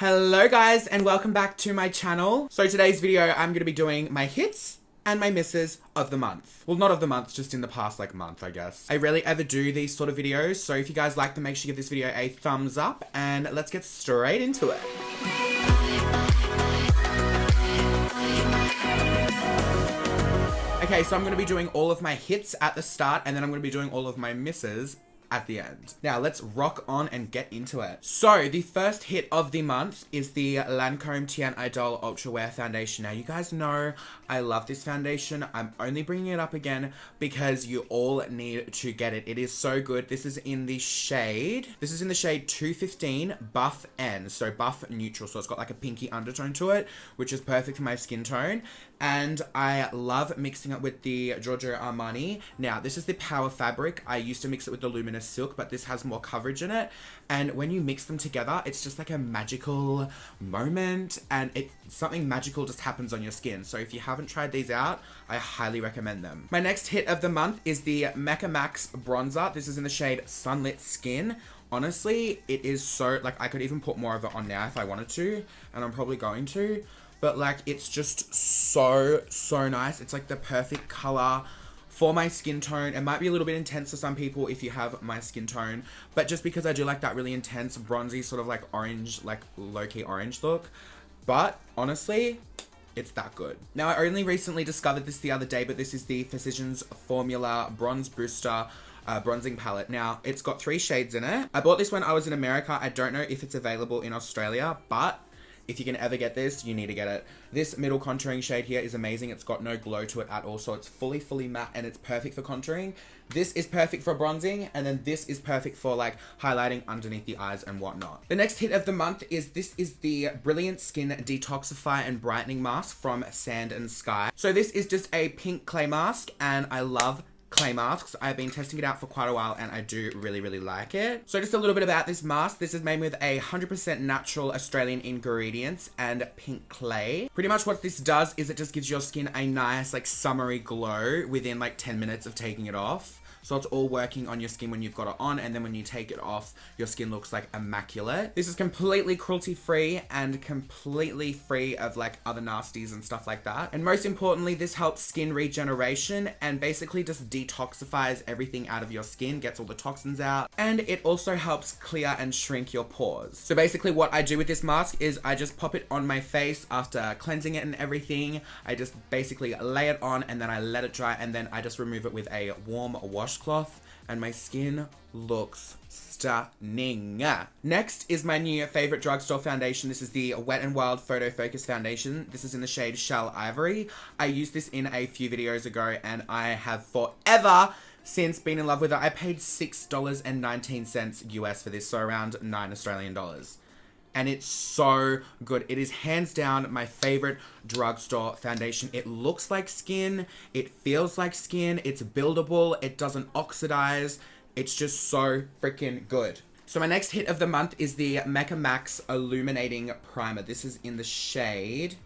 Hello guys and welcome back to my channel. So today's video I'm going to be doing my hits and my misses of the month. Well, not of the month, just in the past month, I guess. I rarely ever do these sort of videos, so if you guys like them, make sure you give this video a thumbs up and let's get straight into it. Okay, so I'm going to be doing all of my hits at the start and then I'm going to be doing all of my misses at the end. Now let's rock on and get into it. So the first hit of the month is the Lancome Tien Idol Ultra Wear Foundation. Now you guys know I love this foundation. I'm only bringing it up again because you all need to get it. It is so good. This is in the shade 215 Buff N. So buff neutral. So it's got like a pinky undertone to it, which is perfect for my skin tone. And I love mixing it with the Giorgio Armani. Now, this is the Power Fabric. I used to mix it with the Luminous Silk, but this has more coverage in it. And when you mix them together, it's just like a magical moment. And something magical just happens on your skin. So if you haven't tried these out, I highly recommend them. My next hit of the month is the Mecca Max Bronzer. This is in the shade Sunlit Skin. Honestly, it is so, I could even put more of it on now if I wanted to. And I'm probably going to. But it's just so nice. It's like the perfect color for my skin tone. It might be a little bit intense for some people if you have my skin tone, but just because I do like that really intense bronzy sort of orange, low-key orange look. But honestly, it's that good. Now, I only recently discovered this the other day, but this is the Physicians Formula Bronze Booster bronzing palette. Now, it's got 3 shades in it. I bought this when I was in America. I don't know if it's available in Australia, but if you can ever get this, you need to get it. This middle contouring shade here is amazing. It's got no glow to it at all, so it's fully matte and it's perfect for contouring. This is perfect for bronzing, and then this is perfect for highlighting underneath the eyes and whatnot. The next hit of the month is the Brilliant Skin Detoxify and Brightening Mask from Sand and Sky. So this is just a pink clay mask, and I love clay masks. I've been testing it out for quite a while and I do really like it. So just a little bit about this mask. This is made with 100% natural Australian ingredients and pink clay. Pretty much what this does is it just gives your skin a nice summery glow within 10 minutes of taking it off. So it's all working on your skin when you've got it on, and then when you take it off, your skin looks immaculate. This is completely cruelty-free and completely free of other nasties and stuff like that. And most importantly, this helps skin regeneration and basically just detoxifies everything out of your skin, gets all the toxins out, and it also helps clear and shrink your pores. So basically what I do with this mask is I just pop it on my face after cleansing it and everything. I just basically lay it on and then I let it dry, and then I just remove it with a warm washcloth, and my skin looks stunning. Next is my new favorite drugstore foundation. This is the Wet n Wild Photo Focus Foundation. This is in the shade Shell Ivory. I used this in a few videos ago and I have forever since been in love with it. I paid $6.19 US for this, so around $9 Australian dollars. And it's so good. It is hands down my favorite drugstore foundation. It looks like skin. It feels like skin. It's buildable. It doesn't oxidize. It's just so freaking good. So my next hit of the month is the Mecca Max Illuminating Primer. This is in the shade,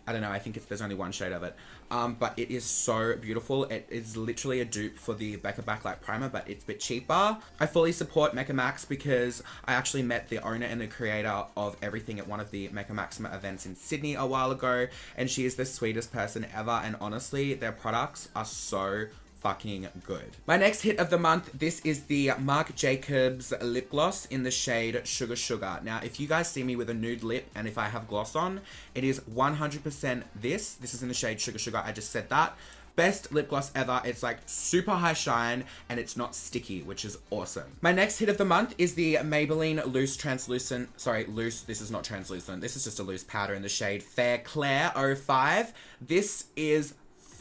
I don't know, I think there's only one shade of it. But it is so beautiful. It is literally a dupe for the Becca Backlight Primer, but it's a bit cheaper. I fully support Mecca Max because I actually met the owner and the creator of everything at one of the Mecca Maxima events in Sydney a while ago, and she is the sweetest person ever, and honestly, their products are so fucking good. My next hit of the month, this is the Marc Jacobs lip gloss in the shade Sugar Sugar. Now, if you guys see me with a nude lip and if I have gloss on, it is 100% this. This is in the shade Sugar Sugar. I just said that. Best lip gloss ever. It's super high shine and it's not sticky, which is awesome. My next hit of the month is the Maybelline Loose Translucent, this is not translucent. This is just a loose powder in the shade Fair Claire 05. This is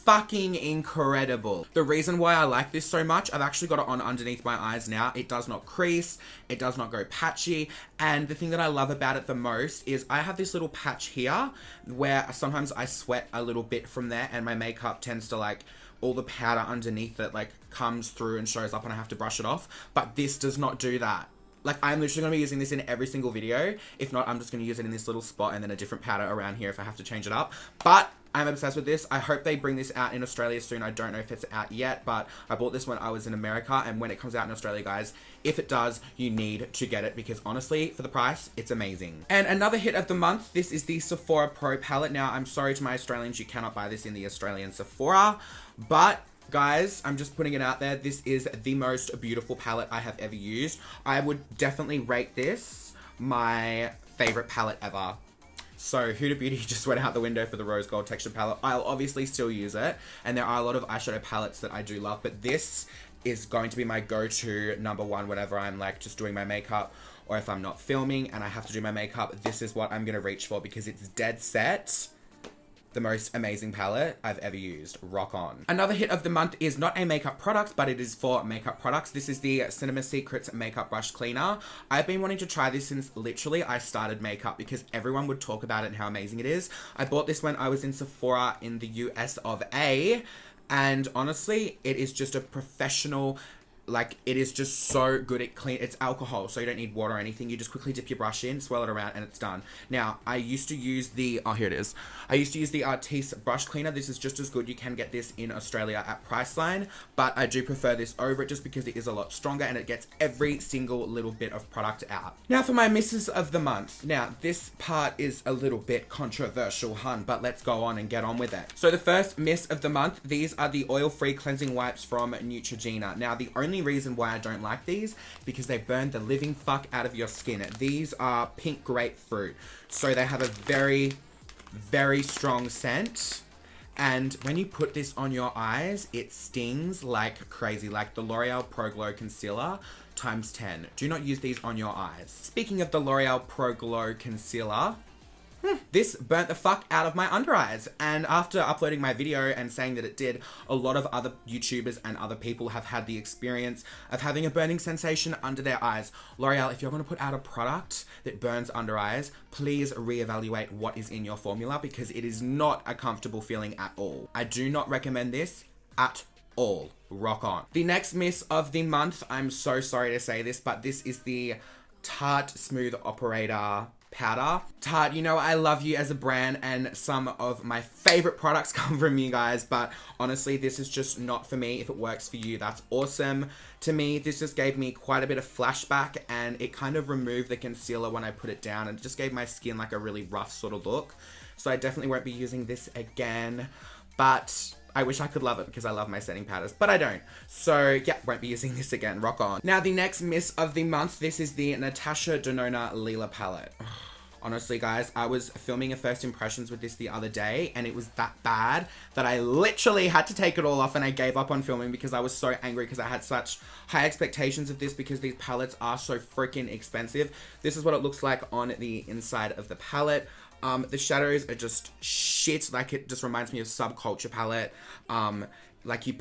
fucking incredible. The reason why I like this so much, I've actually got it on underneath my eyes now. It does not crease, it does not go patchy, and the thing that I love about it the most is I have this little patch here where sometimes I sweat a little bit from there and my makeup tends to all the powder underneath it comes through and shows up and I have to brush it off, but this does not do that. Like, I'm literally going to be using this in every single video. If not, I'm just going to use it in this little spot and then a different powder around here if I have to change it up. But I'm obsessed with this. I hope they bring this out in Australia soon. I don't know if it's out yet, but I bought this when I was in America, and when it comes out in Australia, guys, if it does, you need to get it because honestly, for the price, it's amazing. And another hit of the month, this is the Sephora Pro palette. Now, I'm sorry to my Australians, you cannot buy this in the Australian Sephora, but guys, I'm just putting it out there. This is the most beautiful palette I have ever used. I would definitely rate this my favorite palette ever. So Huda Beauty just went out the window for the rose gold texture palette. I'll obviously still use it. And there are a lot of eyeshadow palettes that I do love, but this is going to be my go-to number one whenever I'm like just doing my makeup, or if I'm not filming and I have to do my makeup. This is what I'm going to reach for because it's dead set the most amazing palette I've ever used. Rock on. Another hit of the month is not a makeup product, but it is for makeup products. This is the Cinema Secrets Makeup Brush Cleaner. I've been wanting to try this since literally I started makeup because everyone would talk about it and how amazing it is. I bought this when I was in Sephora in the US of A, and honestly, it is just a professional, like, it is just so good. It's alcohol, so you don't need water or anything. You just quickly dip your brush in, swirl it around, and it's done. Now, I used to use the, oh, here it is. I used to use the Artiste brush cleaner. This is just as good. You can get this in Australia at Priceline, but I do prefer this over it just because it is a lot stronger and it gets every single little bit of product out. Now, for my misses of the month. Now, this part is a little bit controversial, hun, but let's go on and get on with it. So the first miss of the month, these are the oil-free cleansing wipes from Neutrogena. Now, the only reason why I don't like these because they burn the living fuck out of your skin. These are pink grapefruit, so they have a very, very strong scent, and when you put this on your eyes, it stings like crazy, like the L'Oreal Pro Glow Concealer times 10. Do not use these on your eyes. Speaking of the L'Oreal Pro Glow Concealer, this burnt the fuck out of my under eyes, and after uploading my video and saying that it did, a lot of other YouTubers and other people have had the experience of having a burning sensation under their eyes. L'Oreal, if you're going to put out a product that burns under eyes, please reevaluate what is in your formula because it is not a comfortable feeling at all. I do not recommend this at all. Rock on. The next miss of the month, I'm so sorry to say this, but this is the Tarte Smooth Operator powder. Tarte, you know I love you as a brand and some of my favorite products come from you guys, but honestly, this is just not for me. If it works for you, that's awesome. To me, this just gave me quite a bit of flashback, and it kind of removed the concealer when I put it down, and it just gave my skin like a really rough sort of look. So I definitely won't be using this again, but I wish I could love it because I love my setting powders, but I don't. So yeah, won't be using this again. Rock on. Now, the next miss of the month, this is the Natasha Denona Lila palette. Honestly, guys, I was filming a first impressions with this the other day, and it was that bad that I literally had to take it all off, and I gave up on filming because I was so angry because I had such high expectations of this because these palettes are so freaking expensive. This is what it looks like on the inside of the palette. The shadows are just shit. Like, it just reminds me of Subculture palette. Like, you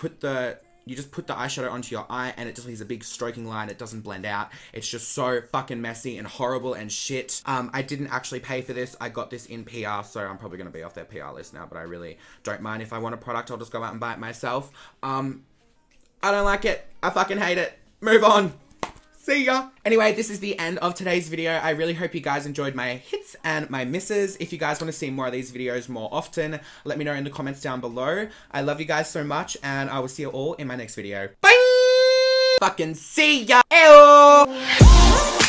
just put the eyeshadow onto your eye and it just leaves a big stroking line. It doesn't blend out. It's just so fucking messy and horrible and shit. I didn't actually pay for this. I got this in PR, so I'm probably going to be off their PR list now, but I really don't mind. If I want a product, I'll just go out and buy it myself. I don't like it. I fucking hate it. Move on. See ya. Anyway, this is the end of today's video. I really hope you guys enjoyed my hits and my misses. If you guys want to see more of these videos more often, let me know in the comments down below. I love you guys so much, and I will see you all in my next video. Bye! Fucking see ya! Ew!